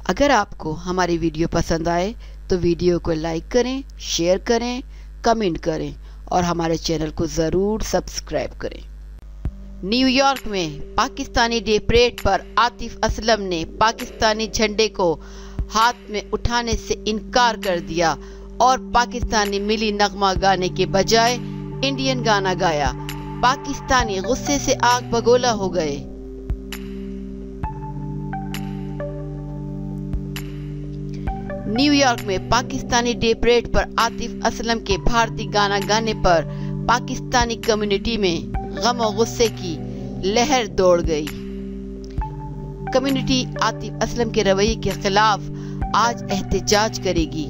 अगर आपको हमारी वीडियो पसंद आए तो वीडियो को लाइक करें, शेयर करें, कमेंट करें और हमारे चैनल को ज़रूर सब्सक्राइब करें। न्यूयॉर्क में पाकिस्तानी डे परेड पर आतिफ असलम ने पाकिस्तानी झंडे को हाथ में उठाने से इनकार कर दिया और पाकिस्तानी मिली नगमा गाने के बजाय इंडियन गाना गाया। पाकिस्तानी गुस्से से आग बगोला हो गए। न्यूयॉर्क में पाकिस्तानी डे परेड पर आतिफ असलम के भारतीय गाना गाने पर पाकिस्तानी कम्युनिटी में गम और गुस्से की लहर दौड़ गई। कम्युनिटी आतिफ असलम के रवैये के खिलाफ आज एहतजाज करेगी,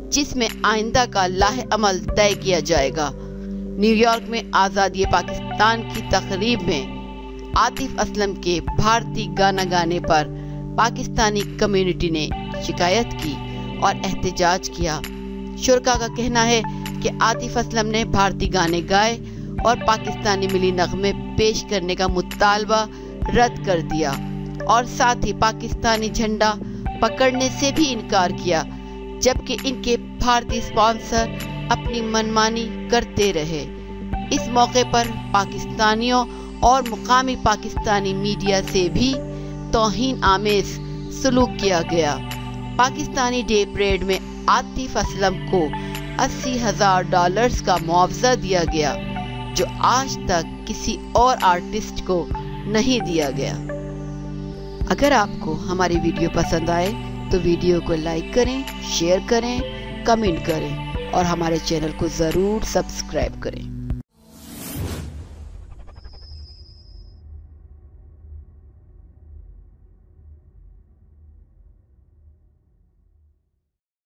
जिसमें आइंदा का लाहे अमल तय किया जाएगा। न्यूयॉर्क में आज़ादी पाकिस्तान की तकरीब में आतिफ असलम के भारतीय गाना गाने पर पाकिस्तानी कम्युनिटी ने शिकायत की और एहतजाज किया। शुरका का कहना है कि आतिफ असलम ने भारतीय गाने गाए और पाकिस्तानी मिली नगमे पेश करने का मुतालबा रद्द कर दिया और साथ ही पाकिस्तानी झंडा पकड़ने से भी इनकार किया, जबकि इनके भारतीय स्पॉन्सर अपनी मनमानी करते रहे। इस मौके पर पाकिस्तानियों और मुकामी पाकिस्तानी मीडिया से भी तौहीन आमेज सलूक किया गया। पाकिस्तानी डे परेड में आतिफ असलम को $80,000 का मुआवजा दिया गया, जो आज तक किसी और आर्टिस्ट को नहीं दिया गया। अगर आपको हमारी वीडियो पसंद आए तो वीडियो को लाइक करें, शेयर करें, कमेंट करें और हमारे चैनल को ज़रूर सब्सक्राइब करें।